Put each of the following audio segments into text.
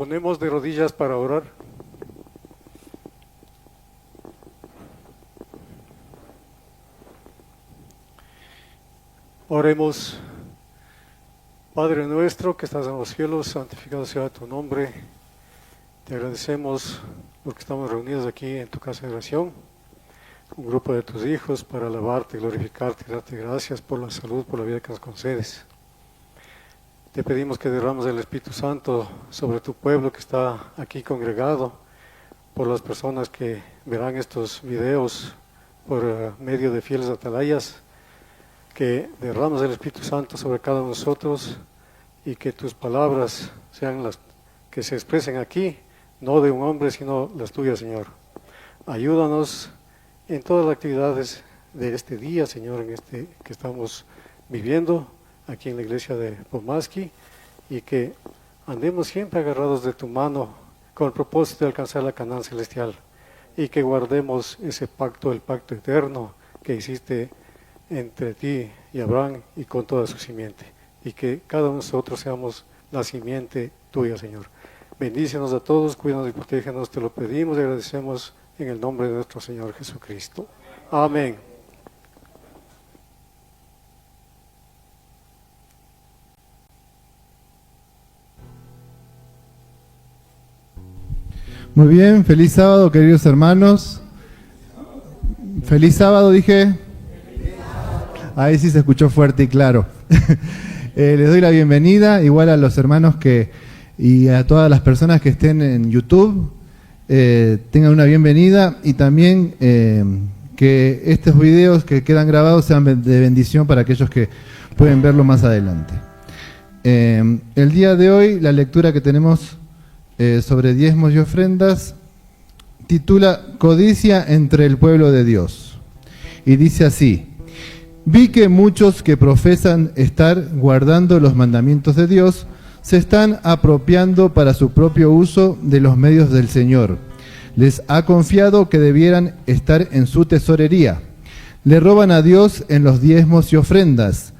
ponemos de rodillas para orar. Oremos. Padre nuestro que estás en los cielos, santificado sea tu nombre. Te agradecemos porque estamos reunidos aquí en tu casa de oración, un grupo de tus hijos para alabarte, glorificarte y darte gracias por la salud, por la vida que nos concedes. Te pedimos que derrames el Espíritu Santo sobre tu pueblo que está aquí congregado, por las personas que verán estos videos por medio de fieles atalayas, que derrames el Espíritu Santo sobre cada uno de nosotros y que tus palabras sean las que se expresen aquí, no de un hombre, sino las tuyas, Señor. Ayúdanos en todas las actividades de este día, Señor, en este que estamos viviendo aquí en la iglesia de Pomaski, y que andemos siempre agarrados de tu mano con el propósito de alcanzar la Canaán celestial, y que guardemos ese pacto, el pacto eterno que hiciste entre ti y Abraham y con toda su simiente, y que cada uno de nosotros seamos la simiente tuya, Señor. Bendícenos a todos, cuídanos y protégenos, te lo pedimos y agradecemos en el nombre de nuestro Señor Jesucristo. Amén. Muy bien, feliz sábado, queridos hermanos. Feliz sábado, dije. Ahí sí se escuchó fuerte y claro. Les doy la bienvenida, igual a los hermanos y a todas las personas que estén en YouTube. Tengan una bienvenida, y también que estos videos que quedan grabados sean de bendición para aquellos que pueden verlo más adelante. El día de hoy, la lectura que tenemos sobre diezmos y ofrendas titula Codicia entre el pueblo de Dios, y dice así: vi que muchos que profesan estar guardando los mandamientos de Dios se están apropiando para su propio uso de los medios del Señor. Les ha confiado que debieran estar en su tesorería. Le roban a Dios en los diezmos y ofrendas.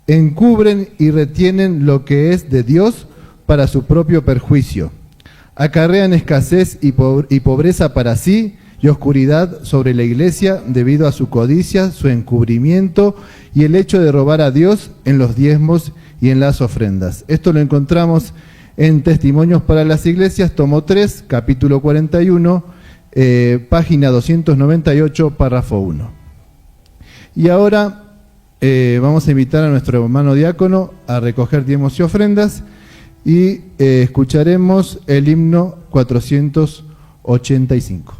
Encubren y retienen lo que es de Dios para su propio perjuicio. Acarrean escasez y pobreza para sí, y oscuridad sobre la iglesia debido a su codicia, su encubrimiento y el hecho de robar a Dios en los diezmos y en las ofrendas. Esto lo encontramos en Testimonios para las Iglesias, tomo 3, capítulo 41, página 298, párrafo 1. Y ahora vamos a invitar a nuestro hermano diácono a recoger diezmos y ofrendas, y escucharemos el himno 485.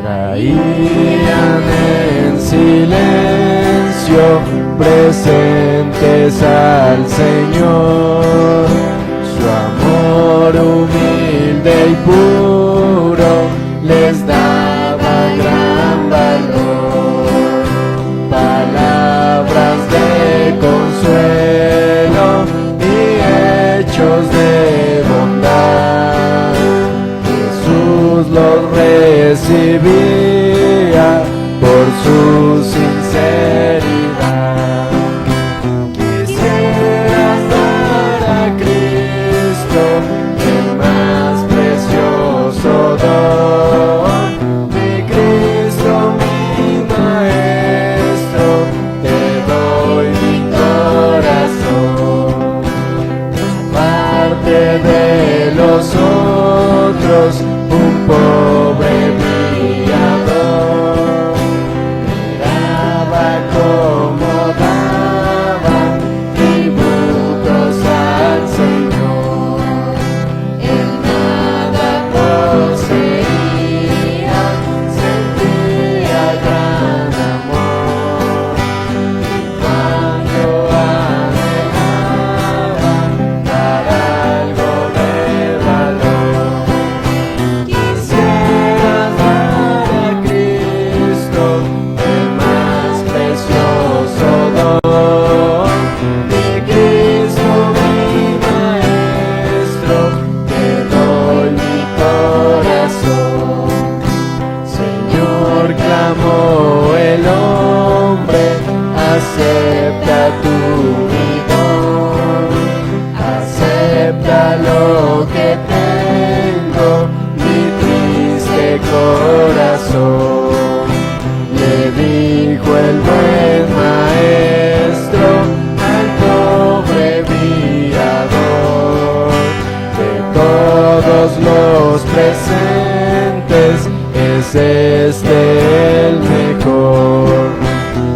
Traían en silencio presentes al Señor, su amor humilde y puro les daba gran valor, palabras de consuelo y hechos de bondad. Jesús los recibía por su sinceridad. Quisieras dar a Cristo el más precioso don. Mi Cristo, mi Maestro, te doy mi corazón. Aparte de los otros, un pobre viajero todos los presentes, es este el mejor.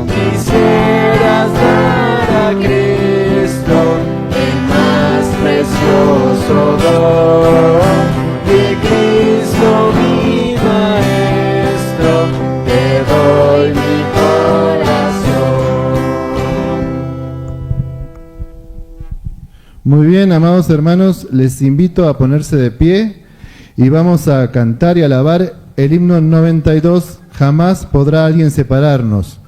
Quisieras dar a Cristo el más precioso don. De Cristo mi Maestro, te doy mi corazón. Muy bien, amados hermanos, les invito a ponerse de pie y vamos a cantar y alabar el himno 92, Jamás podrá alguien separarnos.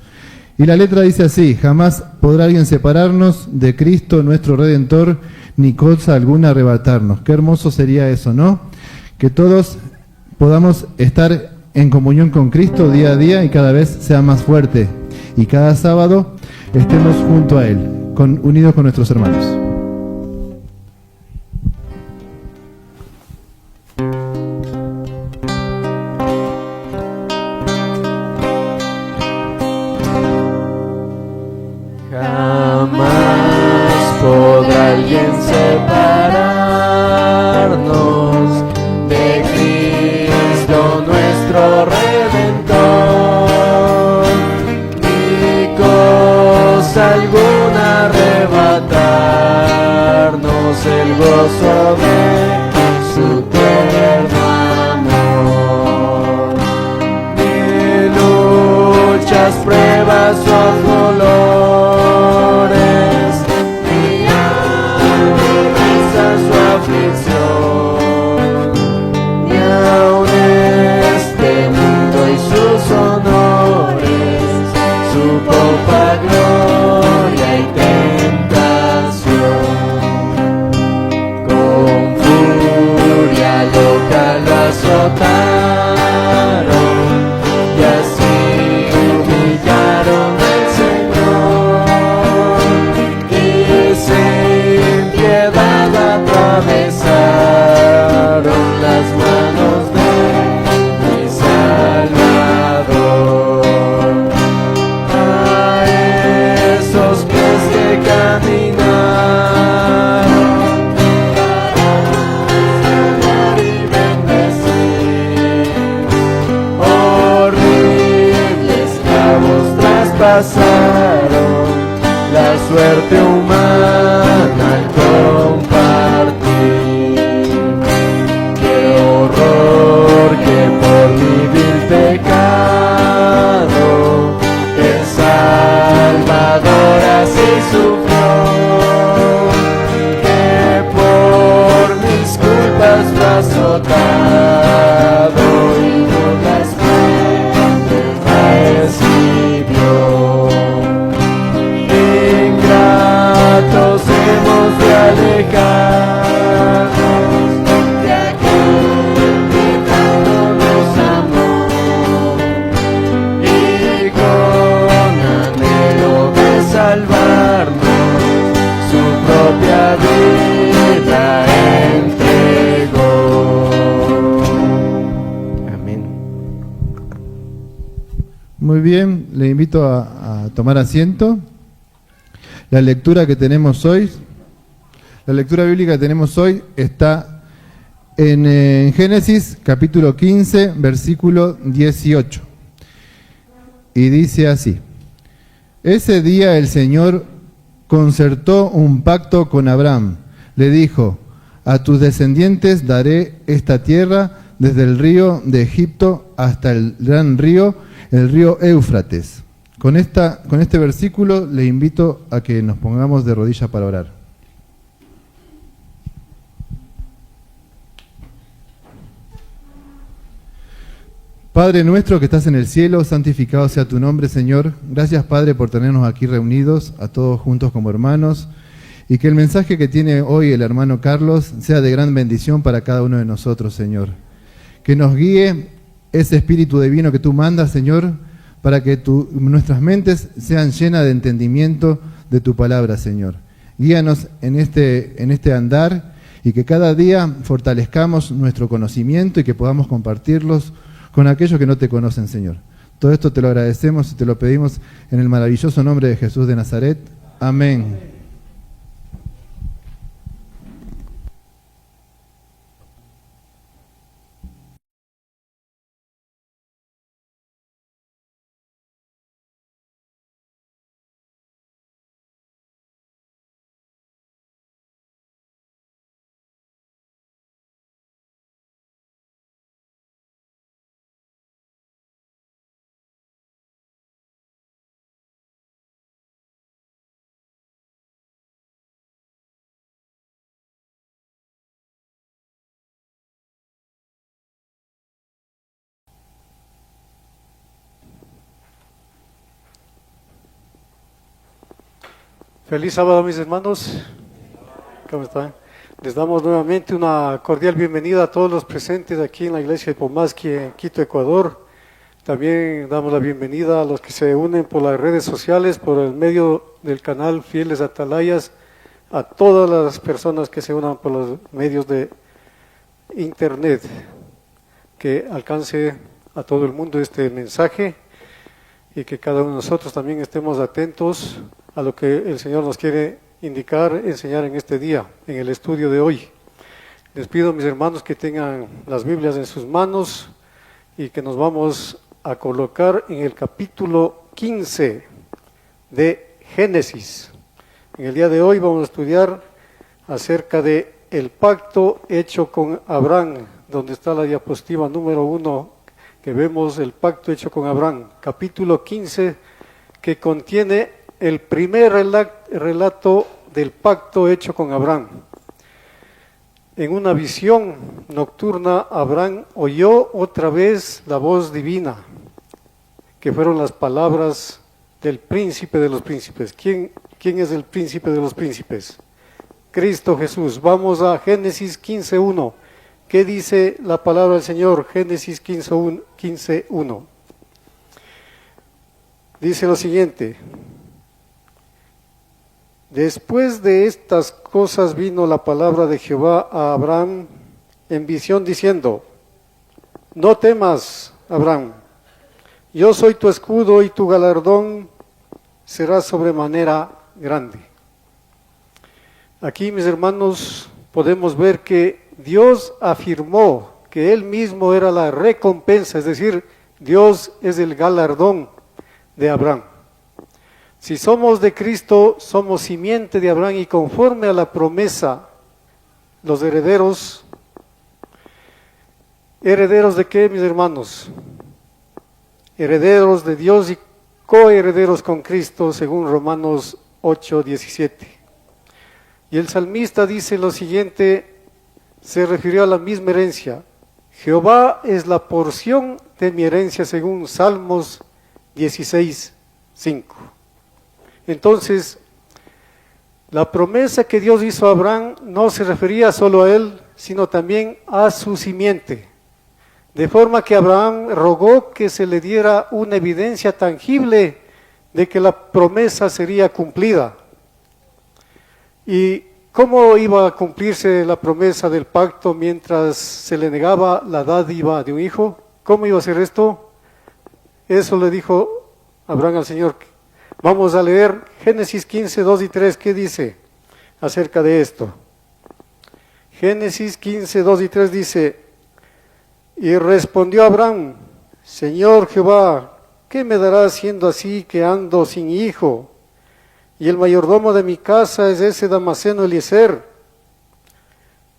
Y la letra dice así: jamás podrá alguien separarnos de Cristo nuestro Redentor, ni cosa alguna arrebatarnos. Qué hermoso sería eso, ¿no? Que todos podamos estar en comunión con Cristo día a día y cada vez sea más fuerte. Y cada sábado estemos junto a Él, unidos con nuestros hermanos. Alguien separarnos de Cristo nuestro Redentor, ni cosa alguna arrebatarnos el gozo de su tierno amor, ni luchas, pruebas o dolores, ni aun este mundo y sus honores, su pompa, gloria y tentación. Con furia loca lo azotaron y así humillaron al Señor, y sin piedad atravesaron las manos de mi Salvador. A esos pies que caminaron para y bendecir, horribles clavos traspasaron la suerte humana al compartir. Qué horror que por mi vil pecado el Salvador así sufrió, que por mis culpas fue azotado y no las recibió. Ingratos hemos de alejarnos de aquel que tanto nos amó, y con anhelo de salvarnos su propia vida entregó. Amén. Muy bien, le invito a tomar asiento. La lectura bíblica que tenemos hoy está en Génesis capítulo 15, versículo 18. Y dice así: ese día el Señor concertó un pacto con Abraham. Le dijo: a tus descendientes daré esta tierra desde el río de Egipto hasta el gran río, el río Éufrates. Con este versículo le invito a que nos pongamos de rodillas para orar. Padre nuestro que estás en el cielo, santificado sea tu nombre, Señor. Gracias, Padre, por tenernos aquí reunidos, a todos juntos como hermanos, y que el mensaje que tiene hoy el hermano Carlos sea de gran bendición para cada uno de nosotros, Señor. Que nos guíe ese espíritu divino que tú mandas, Señor, para que nuestras mentes sean llenas de entendimiento de tu palabra, Señor. Guíanos en este andar y que cada día fortalezcamos nuestro conocimiento y que podamos compartirlos con aquellos que no te conocen, Señor. Todo esto te lo agradecemos y te lo pedimos en el maravilloso nombre de Jesús de Nazaret. Amén. Feliz sábado, mis hermanos. ¿Cómo están? Les damos nuevamente una cordial bienvenida a todos los presentes aquí en la iglesia de Pomasqui, en Quito, Ecuador. También damos la bienvenida a los que se unen por las redes sociales, por el medio del canal Fieles Atalayas, a todas las personas que se unan por los medios de internet, que alcance a todo el mundo este mensaje y que cada uno de nosotros también estemos atentos a lo que el Señor nos quiere indicar, enseñar en este día, en el estudio de hoy. Les pido, mis hermanos, que tengan las Biblias en sus manos y que nos vamos a colocar en el capítulo 15 de Génesis. En el día de hoy vamos a estudiar acerca de el pacto hecho con Abraham, donde está la diapositiva número 1, que vemos el pacto hecho con Abraham, capítulo 15, que contiene el primer relato del pacto hecho con Abraham. En una visión nocturna, Abraham oyó otra vez la voz divina, que fueron las palabras del príncipe de los príncipes. ¿Quién es el príncipe de los príncipes? Cristo Jesús. Vamos a Génesis 15:1. ¿Qué dice la palabra del Señor? Génesis 15:1. Dice lo siguiente: después de estas cosas vino la palabra de Jehová a Abraham en visión diciendo: no temas, Abraham, yo soy tu escudo y tu galardón será sobremanera grande. Aquí, mis hermanos, podemos ver que Dios afirmó que Él mismo era la recompensa, es decir, Dios es el galardón de Abraham. Si somos de Cristo, somos simiente de Abraham y conforme a la promesa, los herederos. ¿Herederos de qué, mis hermanos? Herederos de Dios y coherederos con Cristo, según Romanos 8:17. Y el salmista dice lo siguiente, se refirió a la misma herencia: Jehová es la porción de mi herencia, según Salmos 16:5. Entonces, la promesa que Dios hizo a Abraham no se refería solo a él, sino también a su simiente. De forma que Abraham rogó que se le diera una evidencia tangible de que la promesa sería cumplida. ¿Y cómo iba a cumplirse la promesa del pacto mientras se le negaba la dádiva de un hijo? ¿Cómo iba a ser esto? Eso le dijo Abraham al Señor. Vamos a leer Génesis 15:2 y 3. ¿Qué dice acerca de esto? Génesis 15:2 y 3 dice: y respondió Abraham: Señor Jehová, ¿qué me darás siendo así que ando sin hijo? Y el mayordomo de mi casa es ese Damaseno Eliezer.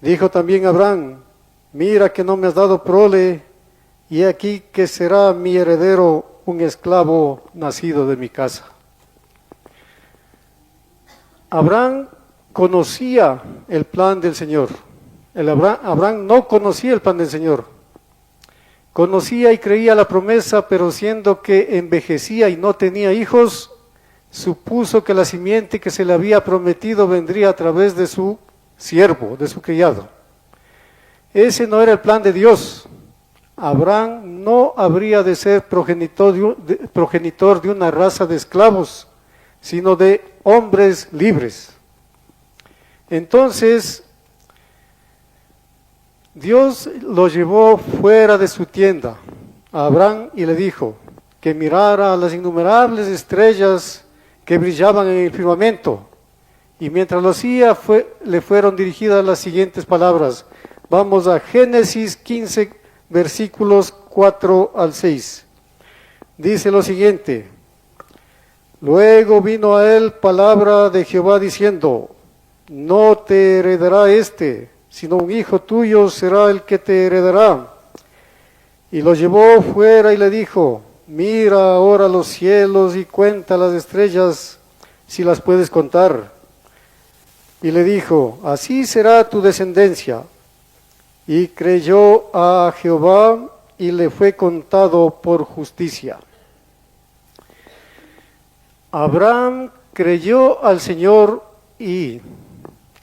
Dijo también Abraham: mira que no me has dado prole, y aquí que será mi heredero un esclavo nacido de mi casa. Abraham conocía el plan del Señor. Abraham no conocía el plan del Señor. Conocía y creía la promesa, pero siendo que envejecía y no tenía hijos, supuso que la simiente que se le había prometido vendría a través de su siervo, de su criado. Ese no era el plan de Dios. Abraham no habría de ser progenitor de una raza de esclavos, sino de hombres libres. Entonces, Dios lo llevó fuera de su tienda a Abraham y le dijo que mirara a las innumerables estrellas que brillaban en el firmamento. Y mientras lo hacía, le fueron dirigidas las siguientes palabras. Vamos a Génesis 15, versículos 4 al 6. Dice lo siguiente: luego vino a él palabra de Jehová diciendo: no te heredará sino un hijo tuyo será el que te heredará. Y lo llevó fuera y le dijo: mira ahora los cielos y cuenta las estrellas, si las puedes contar. Y le dijo: así será tu descendencia. Y creyó a Jehová y le fue contado por justicia. Abraham creyó al Señor, y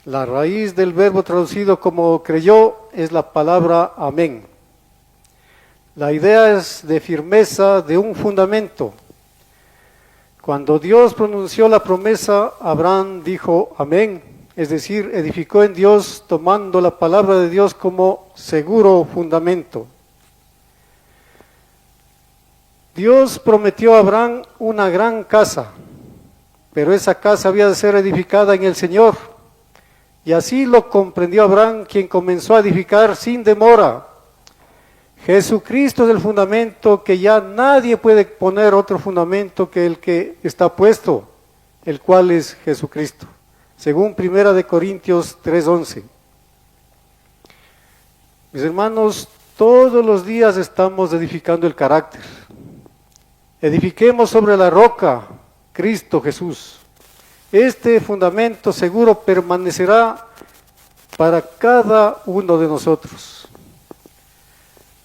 la raíz del verbo traducido como creyó es la palabra amén. La idea es de firmeza, de un fundamento. Cuando Dios pronunció la promesa, Abraham dijo amén, es decir, edificó en Dios tomando la palabra de Dios como seguro fundamento. Dios prometió a Abraham una gran casa, pero esa casa había de ser edificada en el Señor. Y así lo comprendió Abraham, quien comenzó a edificar sin demora. Jesucristo es el fundamento, que ya nadie puede poner otro fundamento que el que está puesto, el cual es Jesucristo, según 1 Corintios 3:11. Mis hermanos, todos los días estamos edificando el carácter. Edifiquemos sobre la roca, Cristo Jesús. Este fundamento seguro permanecerá para cada uno de nosotros.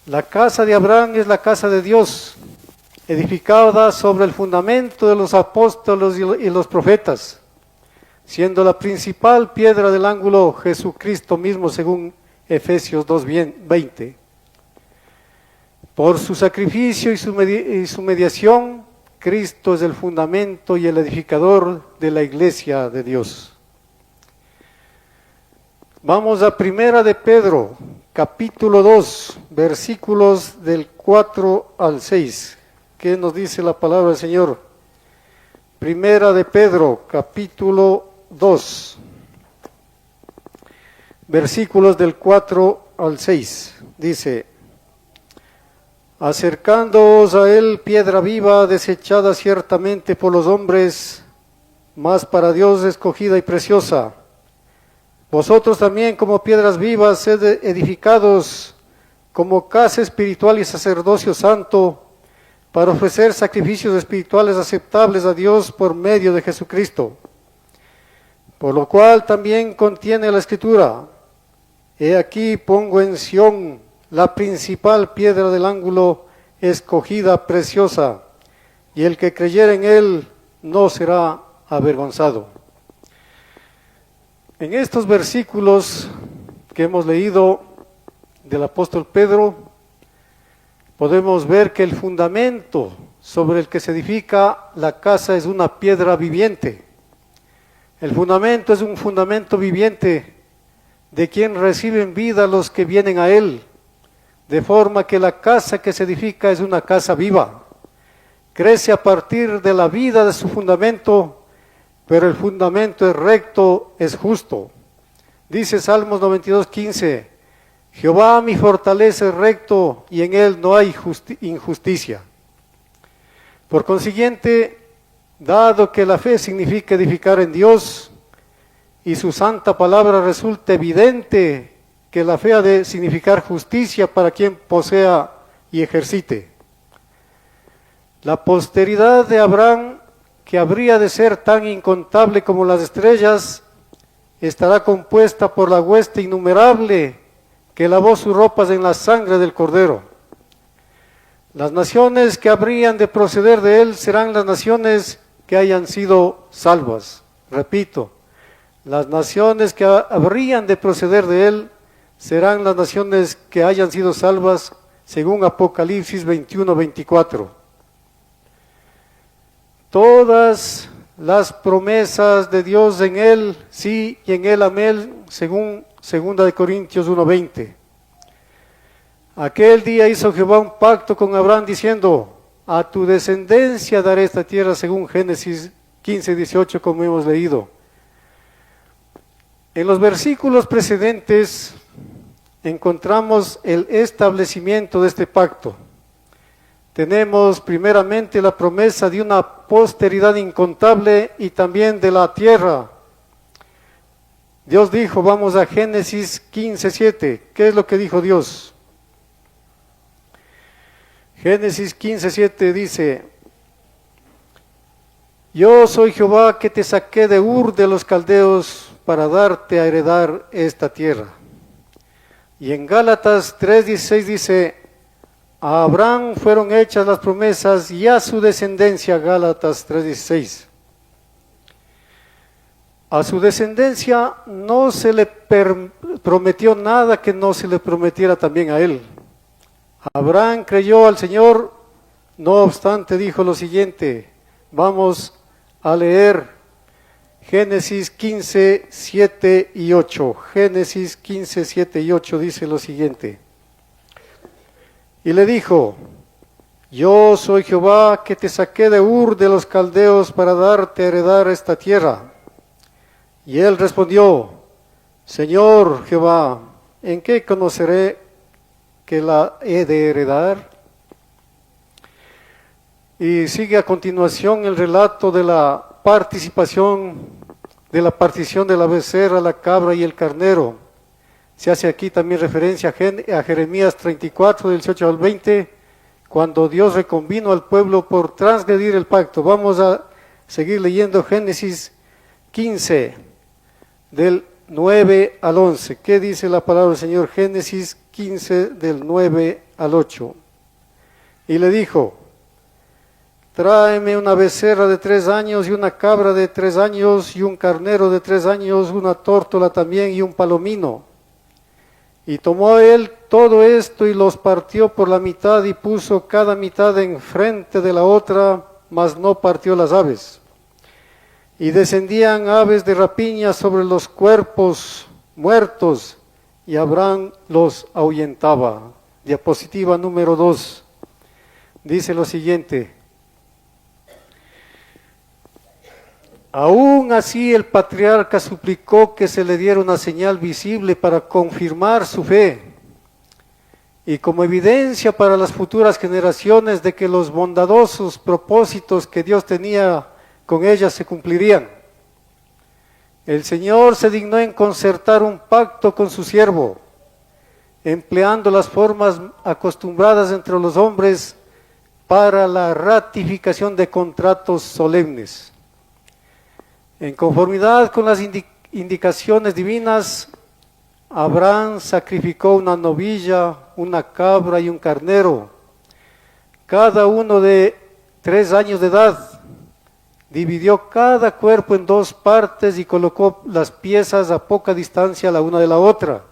La casa de Abraham es la casa de Dios, edificada sobre el fundamento de los apóstoles y los profetas, siendo la principal piedra del ángulo Jesucristo mismo, según Efesios 2:20. Por su sacrificio y su mediación, Cristo es el fundamento y el edificador de la iglesia de Dios. Vamos a 1 de Pedro, capítulo 2, versículos del 4 al 6. ¿Qué nos dice la palabra del Señor? 1 de Pedro, capítulo 2, versículos del 4 al 6. Dice: acercándoos a él, piedra viva, desechada ciertamente por los hombres, mas para Dios escogida y preciosa. Vosotros también, como piedras vivas, sed edificados como casa espiritual y sacerdocio santo, para ofrecer sacrificios espirituales aceptables a Dios por medio de Jesucristo. Por lo cual también contiene la Escritura: he aquí pongo en Sión la principal piedra del ángulo, escogida, preciosa, y el que creyere en él no será avergonzado. En estos versículos que hemos leído del apóstol Pedro, podemos ver que el fundamento sobre el que se edifica la casa es una piedra viviente. El fundamento es un fundamento viviente, de quien reciben vida los que vienen a él, de forma que la casa que se edifica es una casa viva. Crece a partir de la vida de su fundamento, pero el fundamento es recto, es justo. Dice Salmos 92:15, Jehová mi fortaleza es recto, y en él no hay injusticia. Por consiguiente, dado que la fe significa edificar en Dios, y su santa palabra resulta evidente que la fe ha de significar justicia para quien posea y ejercite. La posteridad de Abraham, que habría de ser tan incontable como las estrellas, estará compuesta por la hueste innumerable que lavó sus ropas en la sangre del Cordero. Las naciones que habrían de proceder de él serán las naciones que hayan sido salvas. Repito, las naciones que habrían de proceder de él serán las naciones que hayan sido salvas, según Apocalipsis 21:24. Todas las promesas de Dios en él, sí, y en él amén, según 2 Corintios 1:20. Aquel día hizo Jehová un pacto con Abraham diciendo: a tu descendencia daré esta tierra, según Génesis 15:18, como hemos leído. En los versículos precedentes encontramos el establecimiento de este pacto. Tenemos primeramente la promesa de una posteridad incontable y también de la tierra. Dios dijo, vamos a Génesis 15:7. ¿Qué es lo que dijo Dios? Génesis 15:7 dice: yo soy Jehová que te saqué de Ur de los Caldeos para darte a heredar esta tierra. Y en Gálatas 3:16 dice: a Abraham fueron hechas las promesas y a su descendencia. Gálatas 3:16. A su descendencia no se le prometió nada que no se le prometiera también a él. Abraham creyó al Señor, no obstante dijo lo siguiente. Vamos a leer Génesis 15, 7 y 8. Génesis 15, 7 y 8 dice lo siguiente. Y le dijo: yo soy Jehová que te saqué de Ur de los Caldeos para darte a heredar esta tierra. Y él respondió: Señor Jehová, ¿en qué conoceré que la he de heredar? Y sigue a continuación el relato de la partición de la becerra, la cabra y el carnero. Se hace aquí también referencia a Jeremías 34, del 18 al 20, cuando Dios reconvino al pueblo por transgredir el pacto. Vamos a seguir leyendo Génesis 15, del 9 al 11. ¿Qué dice la palabra del Señor? Génesis 15, del 9 al 8. Y le dijo: tráeme una becerra de 3 años y una cabra de 3 años y un carnero de 3 años, una tórtola también y un palomino. Y tomó él todo esto y los partió por la mitad y puso cada mitad enfrente de la otra, mas no partió las aves. Y descendían aves de rapiña sobre los cuerpos muertos y Abraham los ahuyentaba. Diapositiva número 2. Dice lo siguiente: aún así el patriarca suplicó que se le diera una señal visible para confirmar su fe y como evidencia para las futuras generaciones de que los bondadosos propósitos que Dios tenía con ellas se cumplirían. El Señor se dignó en concertar un pacto con su siervo, empleando las formas acostumbradas entre los hombres para la ratificación de contratos solemnes. En conformidad con las indicaciones divinas, Abraham sacrificó una novilla, una cabra y un carnero, cada uno de 3 años de edad. Dividió cada cuerpo en 2 partes y colocó las piezas a poca distancia la una de la otra.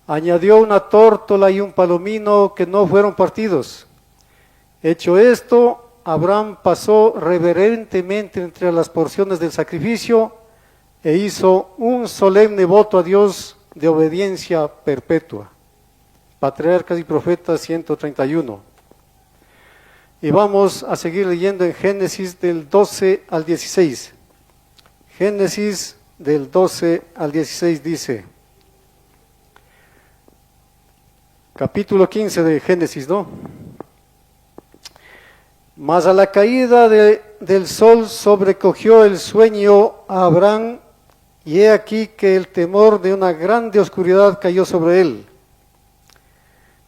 Añadió una tórtola y un palomino que no fueron partidos. Hecho esto, Abraham pasó reverentemente entre las porciones del sacrificio e hizo un solemne voto a Dios de obediencia perpetua. Patriarcas y Profetas 131. Y vamos a seguir leyendo en Génesis del 12 al 16. Génesis del 12 al 16 dice, capítulo 15 de Génesis, ¿no? Mas a la caída del sol sobrecogió el sueño a Abraham, y he aquí que el temor de una grande oscuridad cayó sobre él.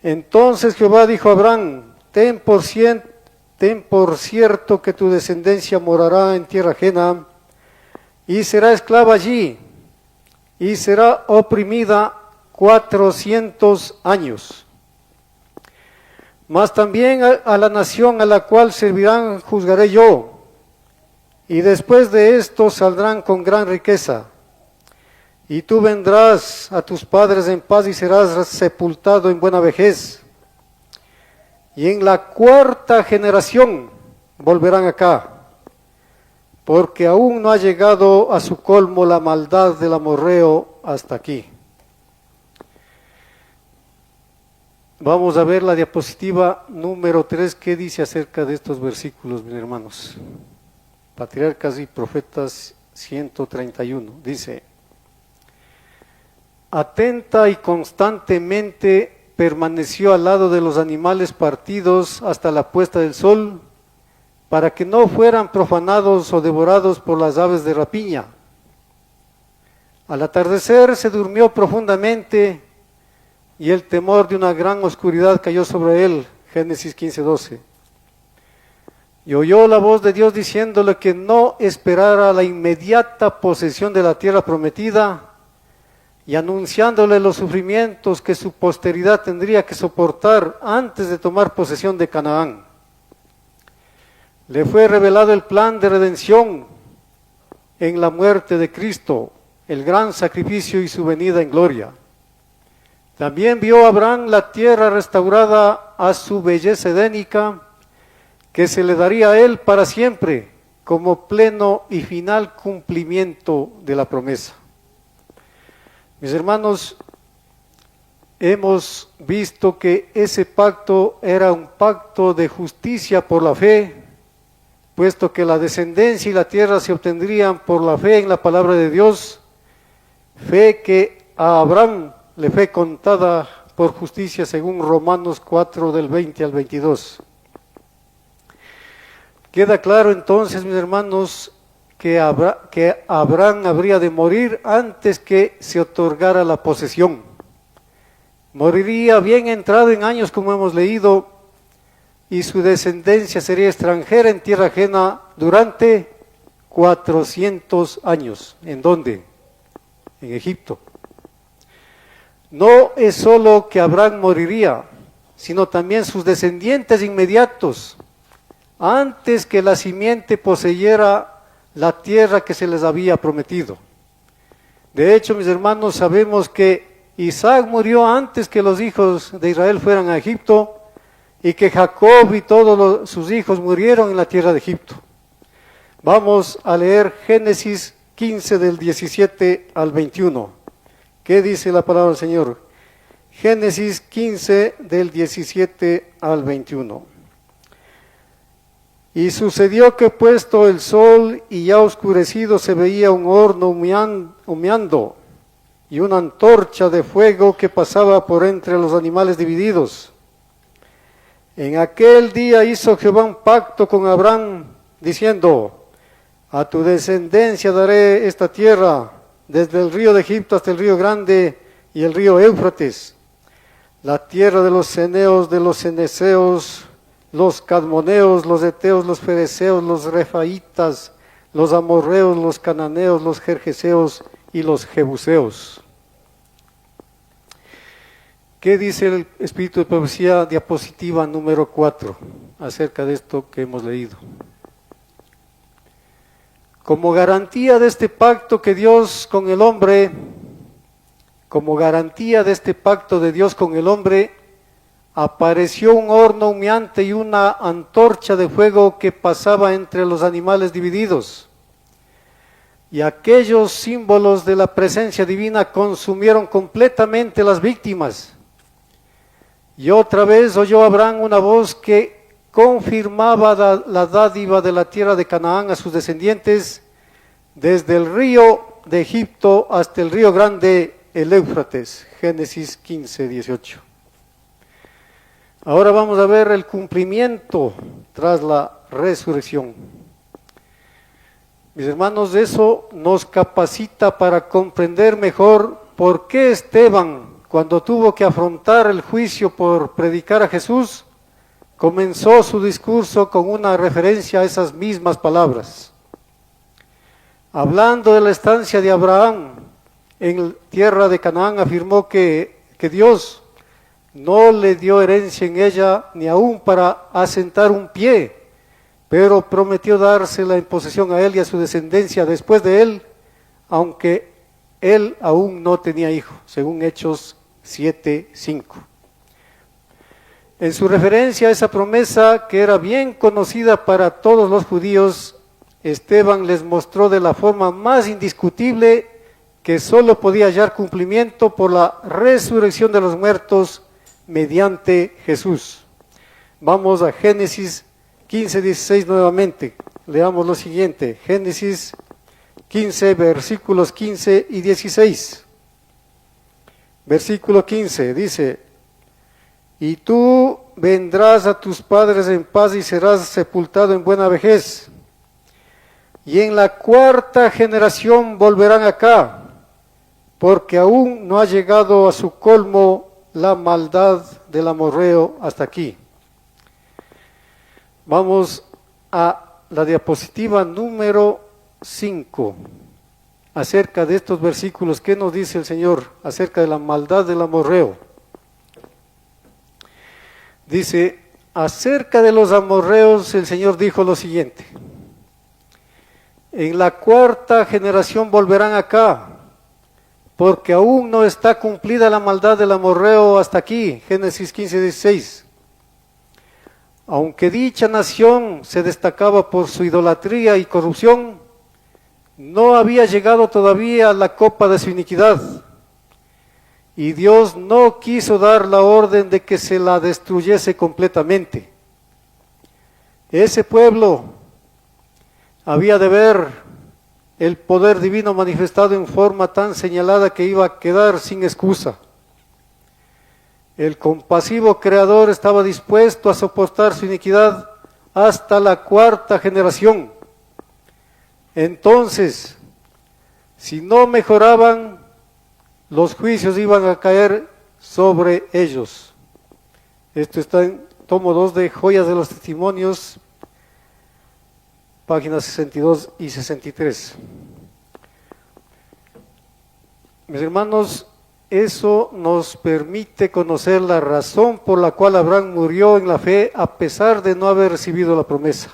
Entonces Jehová dijo a Abraham: ten por cierto que tu descendencia morará en tierra ajena, y será esclava allí, y será oprimida 400 años. Mas también a la nación a la cual servirán juzgaré yo, y después de esto saldrán con gran riqueza. Y tú vendrás a tus padres en paz y serás sepultado en buena vejez. Y en la 4ª generación volverán acá, porque aún no ha llegado a su colmo la maldad del amorreo hasta aquí. Vamos a ver la diapositiva número 3, ¿qué dice acerca de estos versículos, mis hermanos? Patriarcas y Profetas 131, dice: atenta y constantemente permaneció al lado de los animales partidos hasta la puesta del sol, para que no fueran profanados o devorados por las aves de rapiña. Al atardecer se durmió profundamente, y el temor de una gran oscuridad cayó sobre él. Génesis 15:12. Y oyó la voz de Dios diciéndole que no esperara la inmediata posesión de la tierra prometida, y anunciándole los sufrimientos que su posteridad tendría que soportar antes de tomar posesión de Canaán. Le fue revelado el plan de redención en la muerte de Cristo, el gran sacrificio y su venida en gloria. También vio Abraham la tierra restaurada a su belleza edénica, que se le daría a él para siempre, como pleno y final cumplimiento de la promesa. Mis hermanos, hemos visto que ese pacto era un pacto de justicia por la fe, puesto que la descendencia y la tierra se obtendrían por la fe en la palabra de Dios, fe que a Abraham le fue contada por justicia según Romanos 4 del 20 al 22. Queda claro entonces, mis hermanos, que Abraham habría de morir antes que se otorgara la posesión. Moriría bien entrado en años, como hemos leído, y su descendencia sería extranjera en tierra ajena durante 400 años. ¿En dónde? En Egipto. No es solo que Abraham moriría, sino también sus descendientes inmediatos, antes que la simiente poseyera la tierra que se les había prometido. De hecho, mis hermanos, sabemos que Isaac murió antes que los hijos de Israel fueran a Egipto, y que Jacob y todos sus hijos murieron en la tierra de Egipto. Vamos a leer Génesis 15 del 17 al 21. ¿Qué dice la palabra del Señor? Génesis 15 del 17 al 21. Y sucedió que puesto el sol y ya oscurecido se veía un horno humeando y una antorcha de fuego que pasaba por entre los animales divididos. En aquel día hizo Jehová un pacto con Abraham, diciendo: a tu descendencia daré esta tierra, desde el río de Egipto hasta el río grande y el río Éufrates, la tierra de los ceneos, de los ceneseos, los cadmoneos, los eteos, los fereceos, los refaitas, los amorreos, los cananeos, los jerjeseos y los jebuseos. ¿Qué dice el Espíritu de Profecía, diapositiva número 4, acerca de esto que hemos leído? Como garantía de este pacto que Dios con el hombre, como garantía de este pacto de Dios con el hombre, apareció un horno humeante y una antorcha de fuego que pasaba entre los animales divididos. Y aquellos símbolos de la presencia divina consumieron completamente las víctimas. Y otra vez oyó Abraham una voz que confirmaba la dádiva de la tierra de Canaán a sus descendientes, desde el río de Egipto hasta el río grande, el Éufrates. Génesis 15, 18. Ahora vamos a ver el cumplimiento tras la resurrección. Mis hermanos, eso nos capacita para comprender mejor por qué Esteban, cuando tuvo que afrontar el juicio por predicar a Jesús, comenzó su discurso con una referencia a esas mismas palabras. Hablando de la estancia de Abraham en tierra de Canaán, afirmó que Dios no le dio herencia en ella, ni aún para asentar un pie, pero prometió dársela en posesión a él y a su descendencia después de él, aunque él aún no tenía hijo, según Hechos 7:5. En su referencia a esa promesa, que era bien conocida para todos los judíos, Esteban les mostró de la forma más indiscutible que solo podía hallar cumplimiento por la resurrección de los muertos mediante Jesús. Vamos a Génesis 15:16 nuevamente. Leamos lo siguiente. Génesis 15, versículos 15 y 16. Versículo 15 dice: y tú vendrás a tus padres en paz y serás sepultado en buena vejez. Y en la cuarta generación volverán acá, porque aún no ha llegado a su colmo la maldad del amorreo hasta aquí. Vamos a la diapositiva número 5. Acerca de estos versículos, ¿qué nos dice el Señor acerca de la maldad del amorreo? Dice, acerca de los amorreos el Señor dijo lo siguiente: en la cuarta generación volverán acá, porque aún no está cumplida la maldad del amorreo hasta aquí. Génesis 15:16. Aunque dicha nación se destacaba por su idolatría y corrupción, no había llegado todavía a la copa de su iniquidad, y Dios no quiso dar la orden de que se la destruyese completamente. Ese pueblo había de ver el poder divino manifestado en forma tan señalada que iba a quedar sin excusa. El compasivo Creador estaba dispuesto a soportar su iniquidad hasta la cuarta generación. Entonces, si no mejoraban, los juicios iban a caer sobre ellos. Esto está en tomo 2 de Joyas de los Testimonios, páginas 62 y 63. Mis hermanos, eso nos permite conocer la razón por la cual Abraham murió en la fe a pesar de no haber recibido la promesa.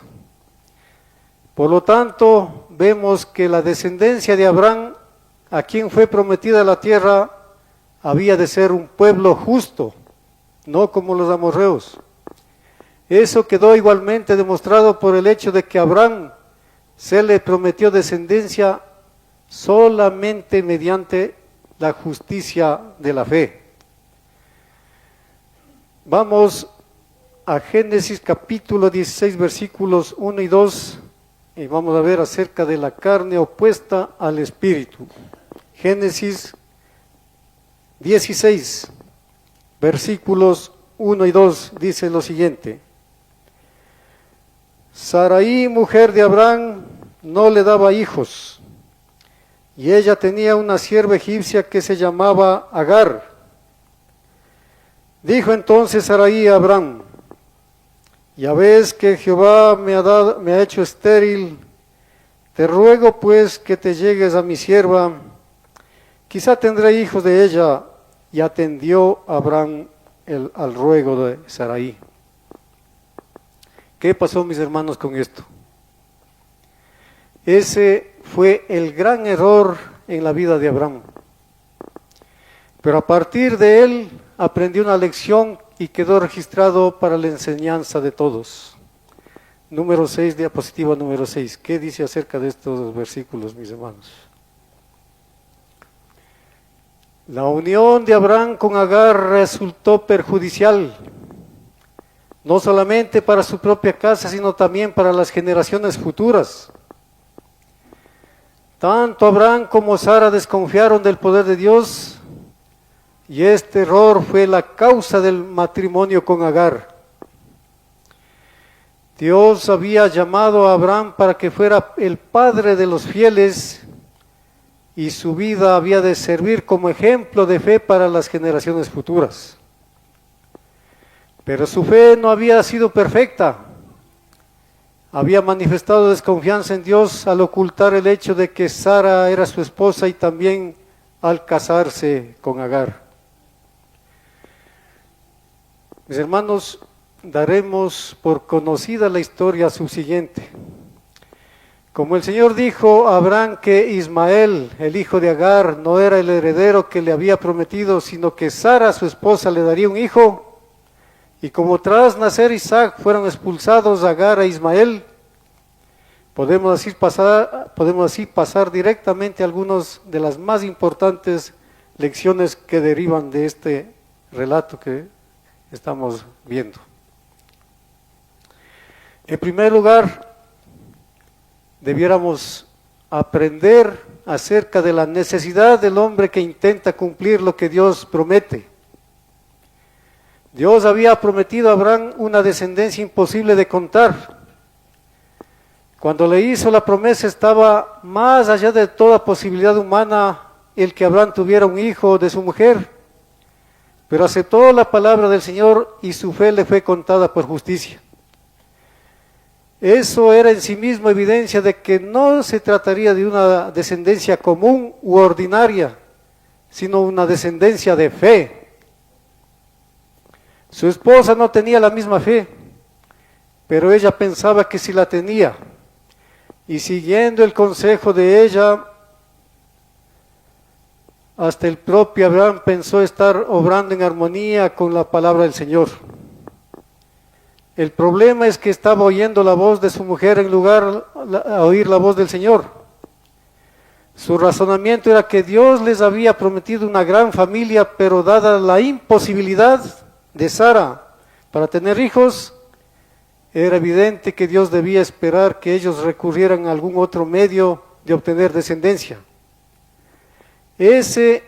Por lo tanto, vemos que la descendencia de Abraham, a quien fue prometida la tierra, había de ser un pueblo justo, no como los amorreos. Eso quedó igualmente demostrado por el hecho de que a Abraham se le prometió descendencia solamente mediante la justicia de la fe. Vamos a Génesis capítulo 16, versículos 1 y 2, y vamos a ver acerca de la carne opuesta al espíritu. Génesis 16, versículos 1 y 2, dice lo siguiente: Sarai, mujer de Abraham, no le daba hijos, y ella tenía una sierva egipcia que se llamaba Agar. Dijo entonces Sarai a Abraham: ya ves que Jehová me ha hecho estéril, te ruego pues que te llegues a mi sierva, quizá tendré hijos de ella. Y atendió Abraham al ruego de Sarai. ¿Qué pasó, mis hermanos, con esto? Ese fue el gran error en la vida de Abraham. Pero a partir de él aprendió una lección y quedó registrado para la enseñanza de todos. Número 6, diapositiva número 6. ¿Qué dice acerca de estos versículos, mis hermanos? La unión de Abraham con Agar resultó perjudicial, no solamente para su propia casa, sino también para las generaciones futuras. Tanto Abraham como Sara desconfiaron del poder de Dios, y este error fue la causa del matrimonio con Agar. Dios había llamado a Abraham para que fuera el padre de los fieles, y su vida había de servir como ejemplo de fe para las generaciones futuras. Pero su fe no había sido perfecta. Había manifestado desconfianza en Dios al ocultar el hecho de que Sara era su esposa y también al casarse con Agar. Mis hermanos, daremos por conocida la historia subsiguiente. Como el Señor dijo a Abraham que Ismael, el hijo de Agar, no era el heredero que le había prometido, sino que Sara, su esposa, le daría un hijo, y como tras nacer Isaac fueron expulsados Agar e Ismael, podemos así pasar directamente a algunas de las más importantes lecciones que derivan de este relato que estamos viendo. En primer lugar, debiéramos aprender acerca de la necesidad del hombre que intenta cumplir lo que Dios promete. Dios había prometido a Abraham una descendencia imposible de contar. Cuando le hizo la promesa estaba más allá de toda posibilidad humana el que Abraham tuviera un hijo de su mujer, pero aceptó la palabra del Señor y su fe le fue contada por justicia. Eso era en sí mismo evidencia de que no se trataría de una descendencia común u ordinaria, sino una descendencia de fe. Su esposa no tenía la misma fe, pero ella pensaba que sí la tenía. y siguiendo el consejo de ella, hasta el propio Abraham pensó estar obrando en armonía con la palabra del Señor. El problema es que estaba oyendo la voz de su mujer en lugar de oír la voz del Señor. Su razonamiento era que Dios les había prometido una gran familia, pero dada la imposibilidad de Sara para tener hijos, era evidente que Dios debía esperar que ellos recurrieran a algún otro medio de obtener descendencia. Ese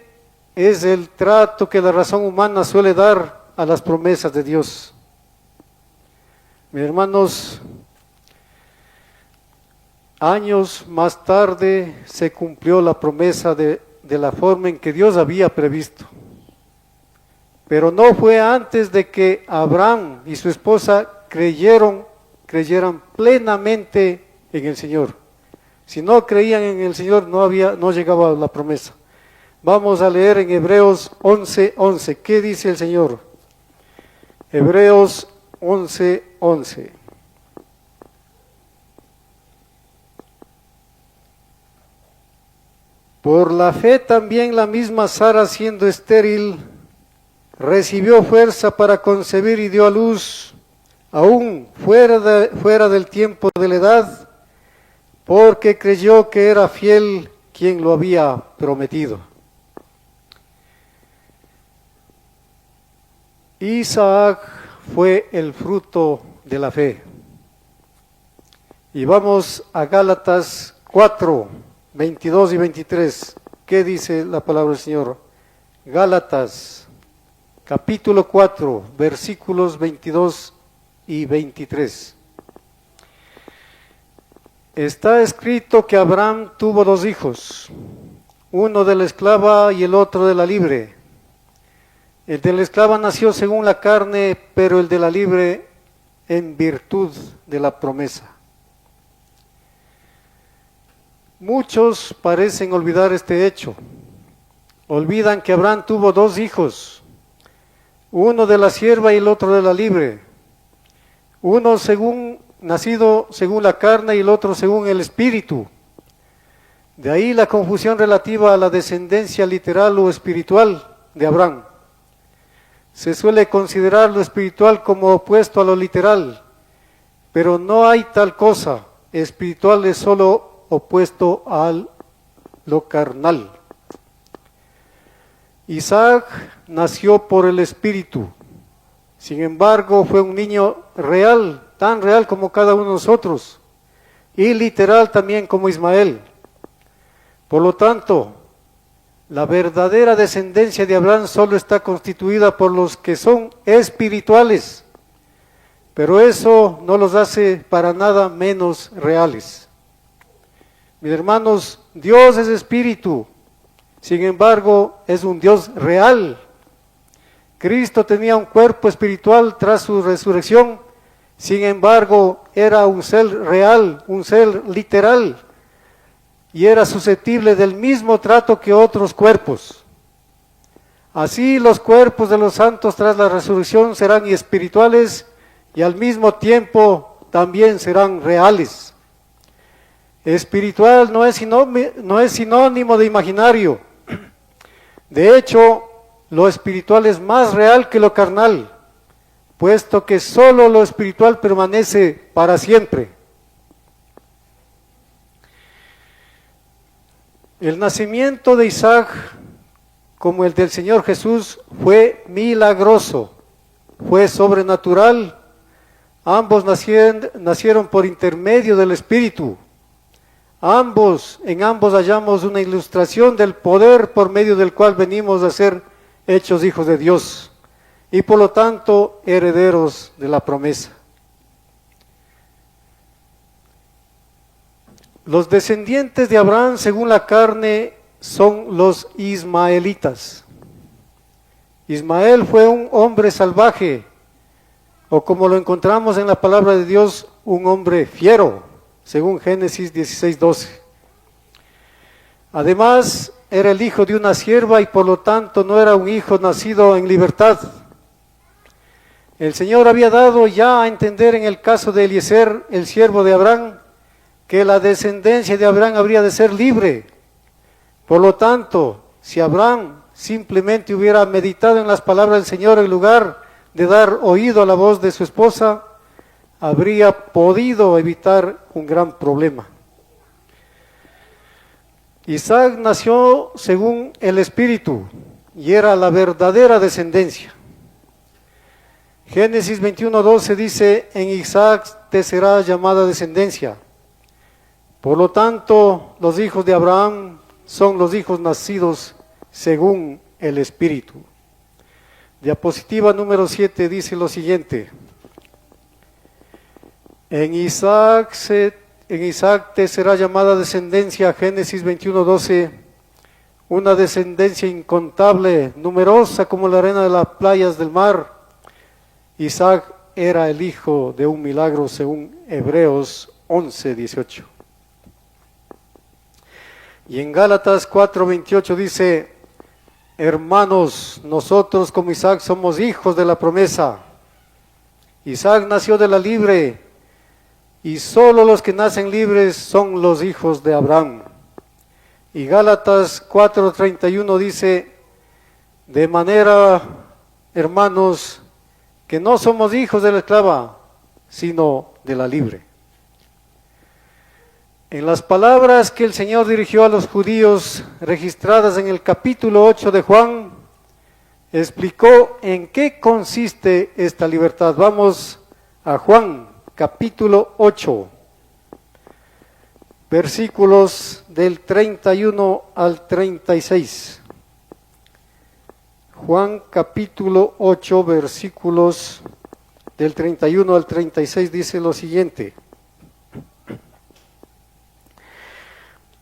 es el trato que la razón humana suele dar a las promesas de Dios. Mis hermanos, años más tarde se cumplió la promesa de la forma en que Dios había previsto. Pero no fue antes de que Abraham y su esposa creyeran plenamente en el Señor. Si no creían en el Señor, no llegaba la promesa. Vamos a leer en Hebreos 11:11. ¿Qué dice el Señor? Hebreos 11:11. Por la fe también la misma Sara, siendo estéril, recibió fuerza para concebir y dio a luz, aún fuera del tiempo de la edad, porque creyó que era fiel quien lo había prometido. Isaac fue el fruto de la fe. Y vamos a Gálatas 4, 22 y 23. ¿Qué dice la palabra del Señor? Gálatas, capítulo 4, versículos 22 y 23. Está escrito que Abraham tuvo 2 hijos, uno de la esclava y el otro de la libre. El de la esclava nació según la carne, pero el de la libre en virtud de la promesa. Muchos parecen olvidar este hecho. Olvidan que Abraham tuvo 2 hijos, uno de la sierva y el otro de la libre. Uno nacido según la carne y el otro según el espíritu. De ahí la confusión relativa a la descendencia literal o espiritual de Abraham. Se suele considerar lo espiritual como opuesto a lo literal, pero no hay tal cosa. Espiritual es solo opuesto a lo carnal. Isaac nació por el espíritu, sin embargo fue un niño real, tan real como cada uno de nosotros, y literal también como Ismael. Por lo tanto, la verdadera descendencia de Abraham solo está constituida por los que son espirituales, pero eso no los hace para nada menos reales. Mis hermanos, Dios es espíritu, sin embargo es un Dios real. Cristo tenía un cuerpo espiritual tras su resurrección, sin embargo era un ser real, un ser literal, y era susceptible del mismo trato que otros cuerpos. Así los cuerpos de los santos tras la resurrección serán espirituales y al mismo tiempo también serán reales. Espiritual no es sinónimo de imaginario. De hecho, lo espiritual es más real que lo carnal, puesto que solo lo espiritual permanece para siempre. El nacimiento de Isaac, como el del Señor Jesús, fue milagroso, fue sobrenatural. Ambos nacieron por intermedio del Espíritu. En ambos hallamos una ilustración del poder por medio del cual venimos a ser hechos hijos de Dios y por lo tanto herederos de la promesa. Los descendientes de Abraham según la carne son los ismaelitas. Ismael fue un hombre salvaje, o como lo encontramos en la palabra de Dios, un hombre fiero, según Génesis 16:12. Además, era el hijo de una sierva y por lo tanto no era un hijo nacido en libertad. El Señor había dado ya a entender en el caso de Eliezer, el siervo de Abraham, que la descendencia de Abraham habría de ser libre. Por lo tanto, si Abraham simplemente hubiera meditado en las palabras del Señor en lugar de dar oído a la voz de su esposa, habría podido evitar un gran problema. Isaac nació según el Espíritu y era la verdadera descendencia. Génesis 21:12 dice: en Isaac te será llamada descendencia. Por lo tanto, los hijos de Abraham son los hijos nacidos según el Espíritu. Diapositiva número 7 dice lo siguiente: en Isaac te será llamada descendencia. Génesis 21:12, una descendencia incontable, numerosa como la arena de las playas del mar. Isaac era el hijo de un milagro según Hebreos 11:18. Y en Gálatas 4:28 dice: hermanos, nosotros como Isaac somos hijos de la promesa. Isaac nació de la libre, y solo los que nacen libres son los hijos de Abraham. Y Gálatas 4:31 dice: de manera, hermanos, que no somos hijos de la esclava, sino de la libre. En las palabras que el Señor dirigió a los judíos, registradas en el capítulo 8 de Juan, explicó en qué consiste esta libertad. Vamos a Juan, capítulo 8, versículos del 31 al 36. Juan capítulo 8, versículos del 31 al 36 dice lo siguiente: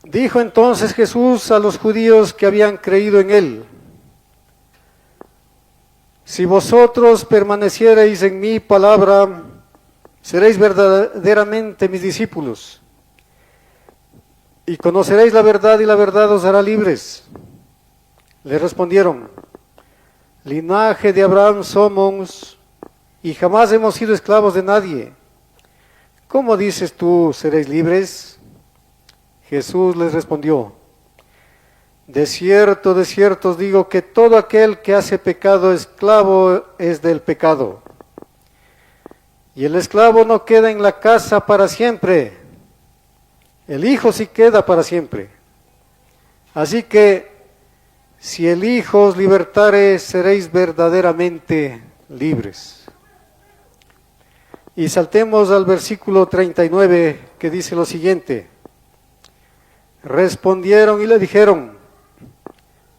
dijo entonces Jesús a los judíos que habían creído en él: si vosotros permaneciereis en mi palabra, seréis verdaderamente mis discípulos, y conoceréis la verdad, y la verdad os hará libres. Le respondieron: linaje de Abraham somos, y jamás hemos sido esclavos de nadie. ¿Cómo dices tú, seréis libres? Jesús les respondió: de cierto os digo que todo aquel que hace pecado, esclavo es del pecado. Y el esclavo no queda en la casa para siempre, el Hijo sí queda para siempre. Así que, si el Hijo os libertare, seréis verdaderamente libres. Y saltemos al versículo 39, que dice lo siguiente: respondieron y le dijeron: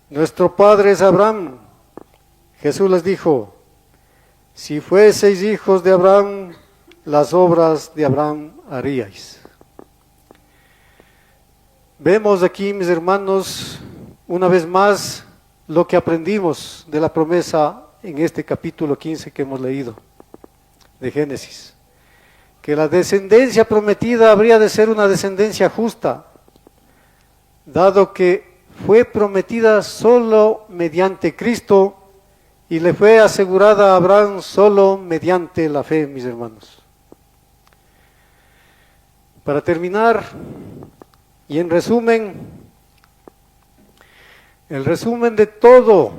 nuestro padre es Abraham. Jesús les dijo: si fueseis hijos de Abraham, las obras de Abraham haríais. Vemos aquí, mis hermanos, una vez más lo que aprendimos de la promesa en este capítulo 15 que hemos leído de Génesis, que la descendencia prometida habría de ser una descendencia justa, dado que fue prometida solo mediante Cristo y le fue asegurada a Abraham solo mediante la fe, mis hermanos. Para terminar, y en resumen, el resumen de todo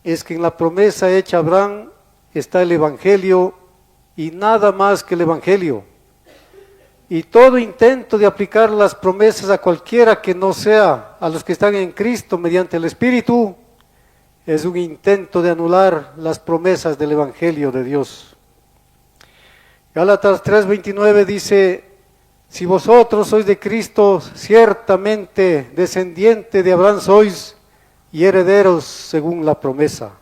es que en la promesa hecha a Abraham está el Evangelio y nada más que el Evangelio. Y todo intento de aplicar las promesas a cualquiera que no sea a los que están en Cristo mediante el Espíritu es un intento de anular las promesas del Evangelio de Dios. Gálatas 3:29 dice: si vosotros sois de Cristo, ciertamente descendiente de Abraham sois y herederos según la promesa.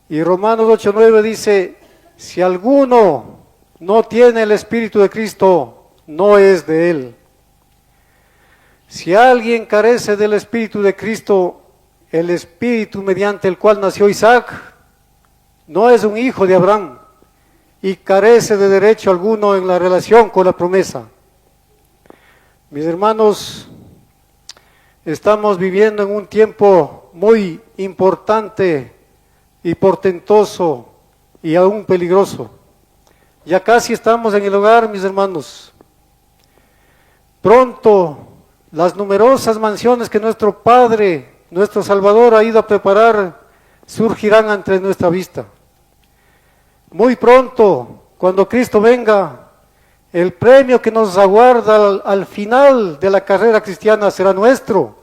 Y Romanos 8:9 dice: si alguno no tiene el Espíritu de Cristo, no es de él. Si alguien carece del Espíritu de Cristo, el Espíritu mediante el cual nació Isaac, no es un hijo de Abraham y carece de derecho alguno en la relación con la promesa. Mis hermanos, estamos viviendo en un tiempo muy importante y portentoso y aún peligroso. Ya casi estamos en el hogar, mis hermanos. Pronto las numerosas mansiones que nuestro Padre, nuestro Salvador ha ido a preparar, surgirán ante nuestra vista. Muy pronto, cuando Cristo venga, el premio que nos aguarda al final de la carrera cristiana será nuestro.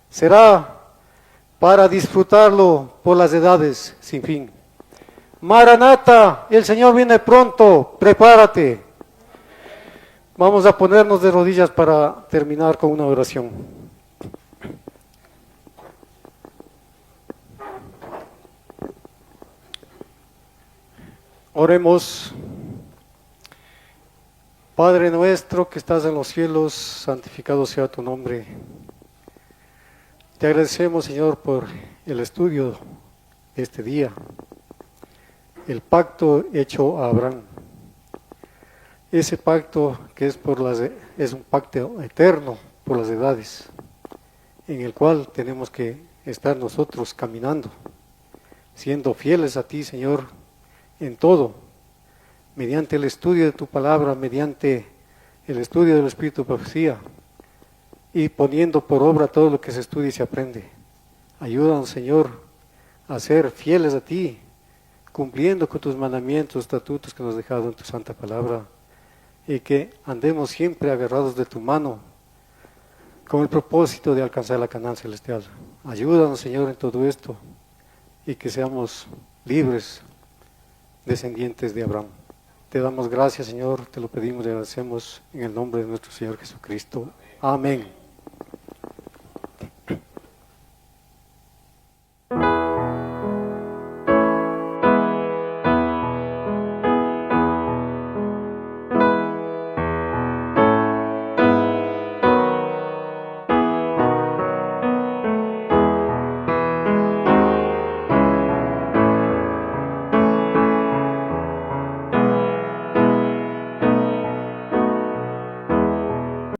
Será para disfrutarlo por las edades sin fin. Maranata, el Señor viene pronto, prepárate. Vamos a ponernos de rodillas para terminar con una oración. Oremos. Padre nuestro que estás en los cielos, santificado sea tu nombre. Te agradecemos, Señor, por el estudio de este día, el pacto hecho a Abraham. Ese pacto que es un pacto eterno por las edades, en el cual tenemos que estar nosotros caminando, siendo fieles a ti, Señor, en todo, mediante el estudio de tu palabra, mediante el estudio del Espíritu de Profecía, y poniendo por obra todo lo que se estudia y se aprende. Ayúdanos, Señor, a ser fieles a ti, cumpliendo con tus mandamientos, estatutos que nos has dejado en tu santa palabra, y que andemos siempre agarrados de tu mano, con el propósito de alcanzar la Canaán celestial. Ayúdanos, Señor, en todo esto, y que seamos libres, descendientes de Abraham. Te damos gracias, Señor, te lo pedimos y agradecemos en el nombre de nuestro Señor Jesucristo. Amén.